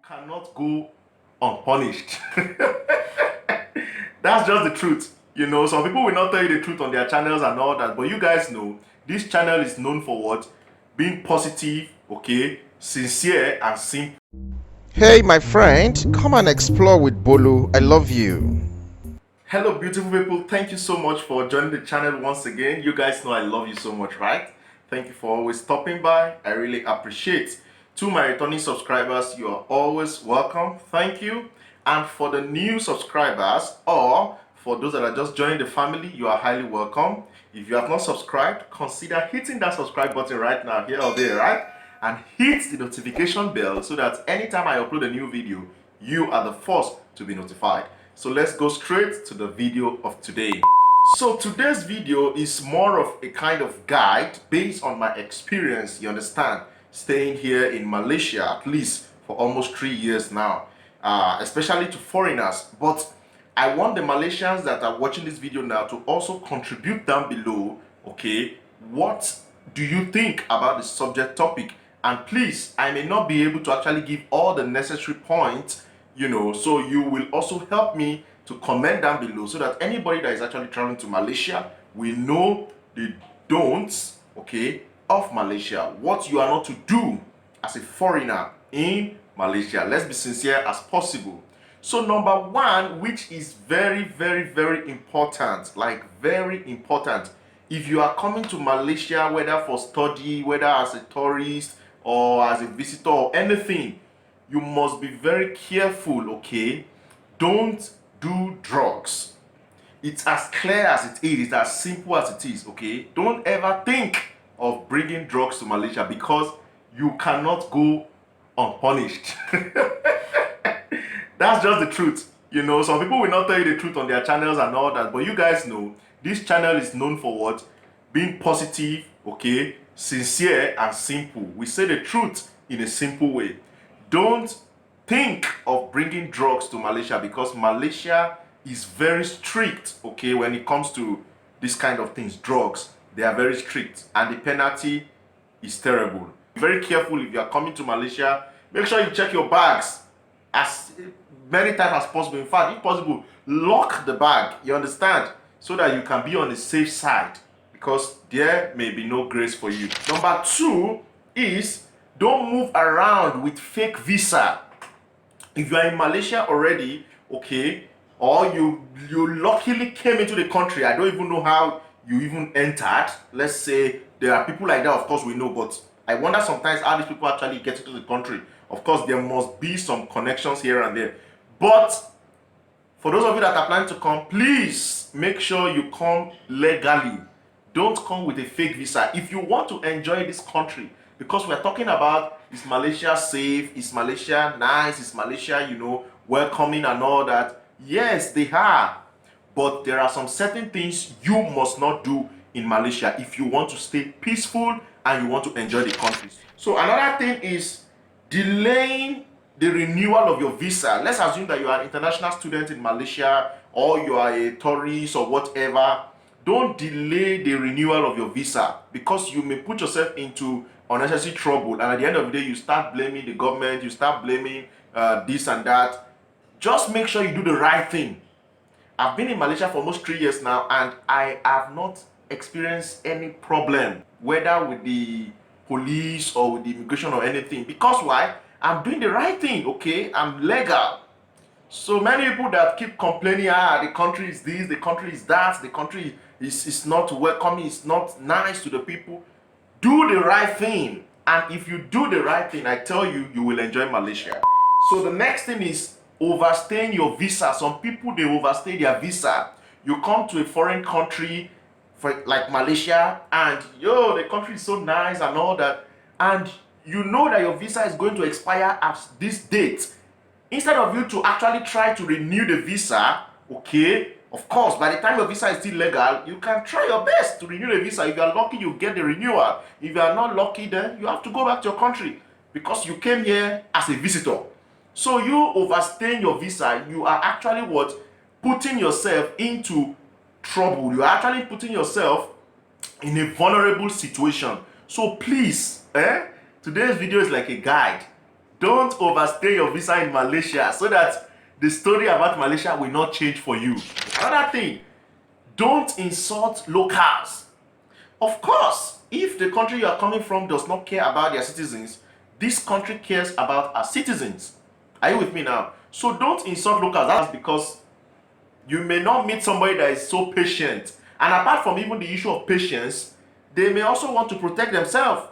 cannot go unpunished. That's just the truth. You know, some people will not tell you the truth on their channels and all that, but you guys know this channel is known for what? Being positive, okay, sincere and simple. Hey, my friend, come and explore with Bolu. I love you. Hello, beautiful people. Thank you so much for joining the channel once again. You guys know I love you so much, right? Thank you for always stopping by. I really appreciate. To my returning subscribers, you are always welcome. Thank you. And for the new subscribers or for those that are just joining the family, you are highly welcome. If you have not subscribed, consider hitting that subscribe button right now, here or there, right? And hit the notification bell so that anytime I upload a new video, you are the first to be notified. So let's go straight to the video of today. So today's video is more of a kind of guide based on my experience, you understand, staying here in Malaysia at least for almost 3 years now, especially to foreigners. But I want the Malaysians that are watching this video now to also contribute down below, okay, what do you think about the subject topic? And please, I may not be able to actually give all the necessary points, you know, so you will also help me to comment down below so that anybody that is actually traveling to Malaysia will know the don'ts, okay, of Malaysia, what you are not to do as a foreigner in Malaysia. Let's be sincere as possible. So number one, which is very, very important, like very important, if you are coming to Malaysia, whether for study, whether as a tourist or as a visitor or anything, you must be very careful, okay? Don't do drugs. It's as clear as it is, it's as simple as it is, okay? Don't ever think of bringing drugs to Malaysia because you cannot go unpunished. That's just the truth. You know, some people will not tell you the truth on their channels and all that, but you guys know this channel is known for what? Being positive, okay, sincere and simple. We say the truth in a simple way. Don't think of bringing drugs to Malaysia because Malaysia is very strict, okay, when it comes to this kind of things, drugs. They are very strict and the penalty is terrible. Be very careful if you are coming to Malaysia. Make sure you check your bags as many times as possible. In fact, if possible, lock the bag, you understand, so that you can be on the safe side because there may be no grace for you. Number two is don't move around with fake visa. If you are in Malaysia already, okay, or you luckily came into the country, I don't even know how you even entered. Let's say there are people like that, of course we know, but I wonder sometimes how these people actually get into the country. Of course, there must be some connections here and there. But for those of you that are planning to come, please make sure you come legally. Don't come with a fake visa. If you want to enjoy this country, because we're talking about, is Malaysia safe? Is Malaysia nice? Is Malaysia, you know, welcoming and all that? Yes, they are. But there are some certain things you must not do in Malaysia if you want to stay peaceful and you want to enjoy the country. So another thing is delaying the renewal of your visa. Let's assume that you are an international student in Malaysia or you are a tourist or whatever. Don't delay the renewal of your visa because you may put yourself into unnecessary trouble, and at the end of the day you start blaming the government, you start blaming this and that. Just make sure you do the right thing. I've been in Malaysia for almost 3 years now and I have not experienced any problem, whether with the police or with the immigration or anything. Because why? I'm doing the right thing, okay? I'm legal. So many people that keep complaining, the country is this, the country is that, the country is not welcoming, it's not nice to the people. Do the right thing. And if you do the right thing, I tell you, you will enjoy Malaysia. So the next thing is overstaying your visa. Some people, they overstay their visa. You come to a foreign country like Malaysia and the country is so nice and all that, and you know that your visa is going to expire at this date. Instead of you to actually try to renew the visa, okay, of course, by the time your visa is still legal, you can try your best to renew the visa. If you are lucky, you get the renewal. If you are not lucky, then you have to go back to your country because you came here as a visitor. So you overstaying your visa, you are actually what? Putting yourself into trouble. You are actually putting yourself in a vulnerable situation. So please, today's video is like a guide. don't overstay your visa in Malaysia so that the story about Malaysia will not change for you. Another thing, don't insult locals. Of course, if the country you are coming from does not care about their citizens, this country cares about our citizens. Are you with me now? So don't insult locals. That's because you may not meet somebody that is so patient. And apart from even the issue of patience, they may also want to protect themselves.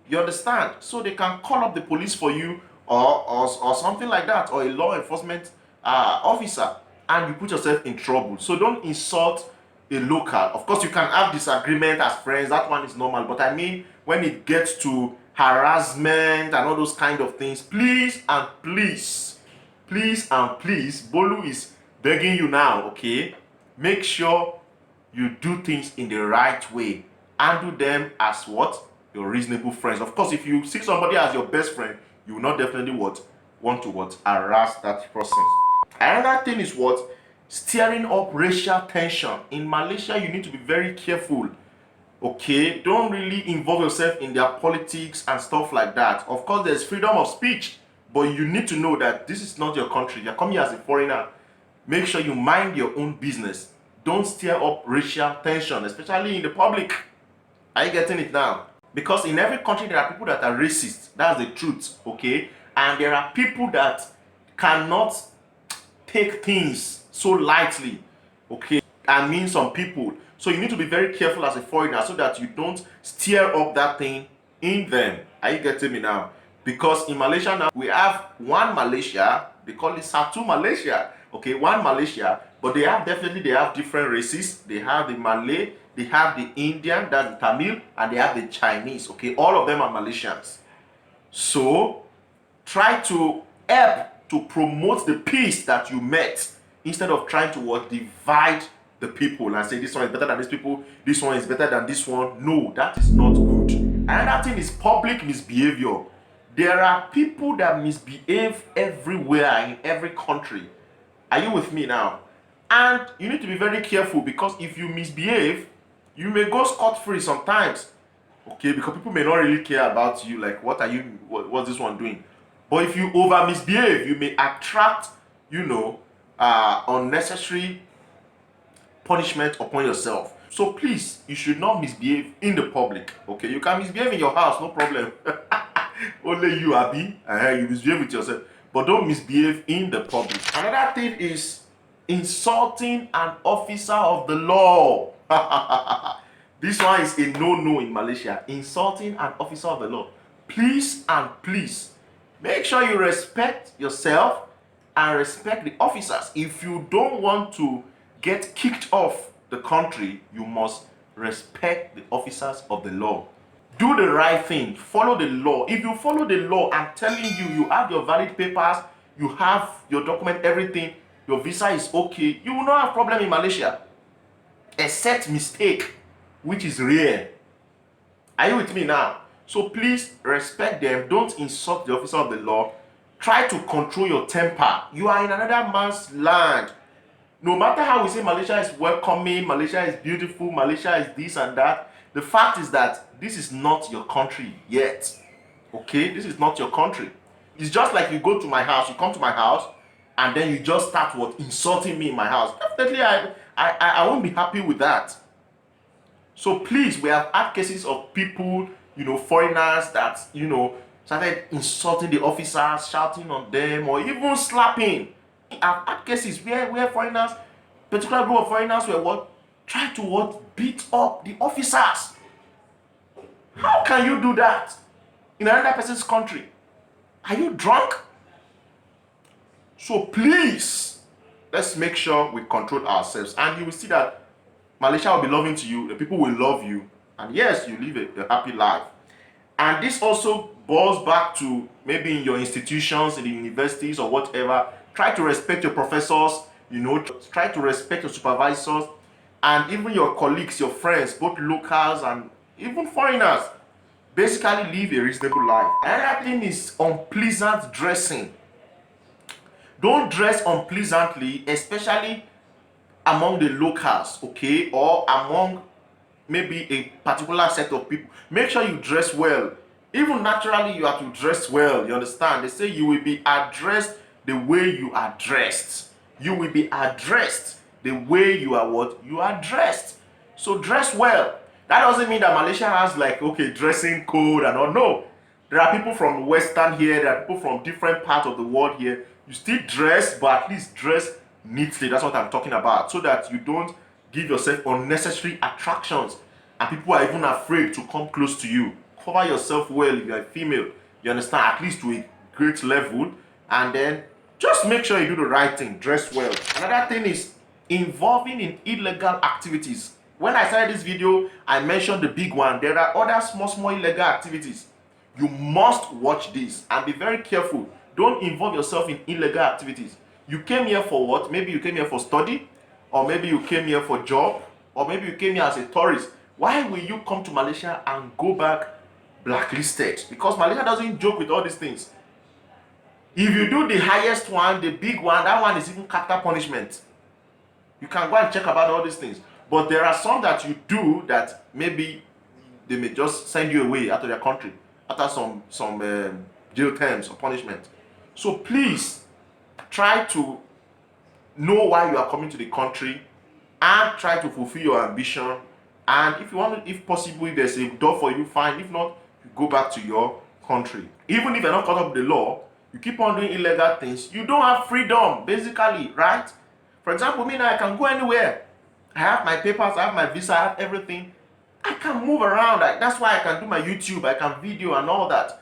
You understand? So they can call up the police for you or something like that, or a law enforcement officer, and you put yourself in trouble. So don't insult a local. Of course, you can have disagreement as friends. That one is normal. But I mean, when it gets to harassment and all those kind of things, please and please, Bolu is begging you now, okay? Make sure you do things in the right way. Handle them as what? Your reasonable friends. Of course, if you see somebody as your best friend, you will not definitely what? Want to what? Harass that person. Another thing is what? Stirring up racial tension. In Malaysia, you need to be very careful. Okay? Don't really involve yourself in their politics and stuff like that. Of course, there's freedom of speech, but you need to know that this is not your country. You're coming as a foreigner. Make sure you mind your own business. Don't stir up racial tension, especially in the public. Are you getting it now? Because in every country, there are people that are racist. That's the truth, okay? And there are people that cannot take things so lightly, okay? I mean some people. So you need to be very careful as a foreigner so that you don't stir up that thing in them. Are you getting me now? Because in Malaysia now, we have one Malaysia. They call it Satu Malaysia. Okay, one Malaysia. But they have different races. They have the Malay, they have the Indian, that's the Tamil, and they have the Chinese. Okay, all of them are Malaysians. So try to help to promote the peace that you met instead of trying to what, divide the people and say this one is better than these people, this one is better than this one. No, that is not good. Another thing is public misbehavior. There are people that misbehave everywhere in every country. Are you with me now? And you need to be very careful, because if you misbehave, you may go scot-free sometimes. Okay, because people may not really care about you, like what's this one doing? But if you over misbehave, you may attract, unnecessary punishment upon yourself. So please, you should not misbehave in the public. Okay, you can misbehave in your house, no problem. Only you, Abi, you misbehave with yourself, but don't misbehave in the public. Another thing is insulting an officer of the law. This one is a no-no in Malaysia. Insulting an officer of the law. Please and please, make sure you respect yourself and respect the officers. If you don't want to get kicked off the country, you must respect the officers of the law. Do the right thing. Follow the law. If you follow the law, I'm telling you, you have your valid papers, you have your document, everything, your visa is okay, you will not have problem in Malaysia. Except mistake, which is rare. Are you with me now? So please respect them. Don't insult the officer of the law. Try to control your temper. You are in another man's land. No matter how we say Malaysia is welcoming, Malaysia is beautiful, Malaysia is this and that, the fact is that this is not your country yet. Okay? This is not your country. It's just like you go to my house, you come to my house, and then you just start insulting me in my house. Definitely, I won't be happy with that. So please, we have had cases of people, foreigners that, started insulting the officers, shouting on them, or even slapping. I've had cases where foreigners, particular group of foreigners were try to beat up the officers. How can you do that in another person's country? Are you drunk? So please, let's make sure we control ourselves, and you will see that Malaysia will be loving to you, the people will love you, and yes, you live a happy life. And this also boils back to maybe in your institutions, in the universities or whatever. Try to respect your professors, try to respect your supervisors, and even your colleagues, your friends, both locals and even foreigners. Basically, live a reasonable life. Another thing is unpleasant dressing. Don't dress unpleasantly, especially among the locals, okay, or among maybe a particular set of people. Make sure you dress well. Even naturally, you have to dress well. You understand? They say you will be addressed the way you are dressed. You will be addressed the way you are what? You are dressed. So dress well. That doesn't mean that Malaysia has like, okay, dressing code and all. No. There are people from Western here. There are people from different parts of the world here. You still dress, but at least dress neatly. That's what I'm talking about. So that you don't give yourself unnecessary attractions. And people are even afraid to come close to you. Cover yourself well if you're a female. You understand? At least to a great level. And then just make sure you do the right thing. Dress well. Another thing is involving in illegal activities. When I started this video, I mentioned the big one. There are other small illegal activities. You must watch this and be very careful. Don't involve yourself in illegal activities. You came here for what? Maybe you came here for study, or maybe you came here for job, or maybe you came here as a tourist. Why will you come to Malaysia and go back blacklisted? Because Malaysia doesn't joke with all these things. If you do the highest one, the big one, that one is even capital punishment. You can go and check about all these things. But there are some that you do that maybe they may just send you away out of their country after some jail terms or punishment. So please try to know why you are coming to the country and try to fulfill your ambition. And if you want to, if possible, if there's a door for you, fine. If not, you go back to your country. Even if you're not caught up with the law, you keep on doing illegal things, you don't have freedom, basically, right? For example, me now, I can go anywhere. I have my papers, I have my visa, I have everything. I can move around. That's why I can do my YouTube, I can video and all that.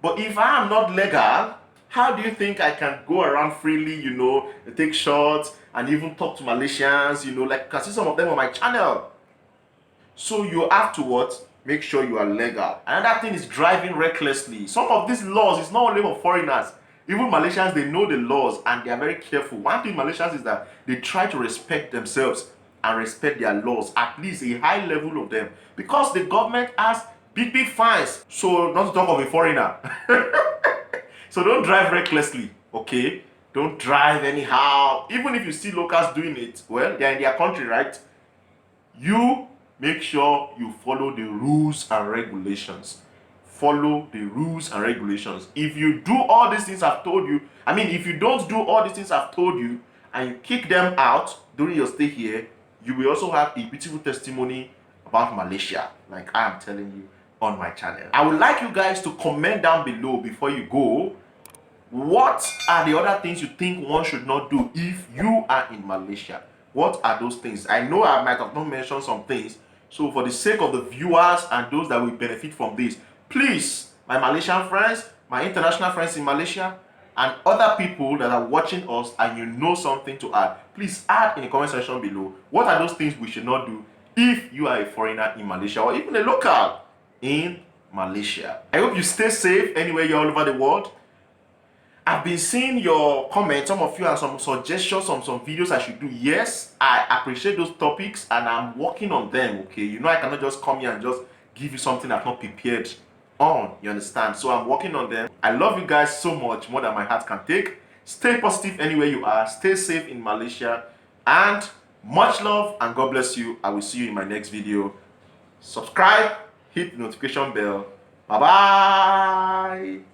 But if I am not legal, how do you think I can go around freely, take shots and even talk to Malaysians, like you can see some of them on my channel. So you have to what? Make sure you are legal. Another thing is driving recklessly. Some of these laws is not only for foreigners. Even Malaysians, they know the laws and they are very careful. One thing Malaysians is that they try to respect themselves and respect their laws, at least a high level of them. Because the government has big fines. So not to talk of a foreigner. So don't drive recklessly, okay? Don't drive anyhow. Even if you see locals doing it, well, they're in their country, right? You make sure you follow the rules and regulations. Follow the rules and regulations. If you do all these things I've told you, if you don't do all these things I've told you and you kick them out during your stay here, you will also have a beautiful testimony about Malaysia, like I am telling you on my channel. I would like you guys to comment down below before you go. What are the other things you think one should not do if you are in Malaysia? What are those things? I know I might have not mentioned some things. So for the sake of the viewers and those that will benefit from this, please, my Malaysian friends, my international friends in Malaysia, and other people that are watching us and you know something to add, please add in the comment section below. What are those things we should not do if you are a foreigner in Malaysia or even a local in Malaysia? I hope you stay safe anywhere you're all over the world. I've been seeing your comments, some of you have some suggestions on some videos I should do. Yes, I appreciate those topics and I'm working on them, okay? I cannot just come here and just give you something I've not prepared on, you understand? So I'm working on them. I love you guys so much, more than my heart can take. Stay positive anywhere you are. Stay safe in Malaysia. And much love and God bless you. I will see you in my next video. Subscribe, hit the notification bell. Bye-bye.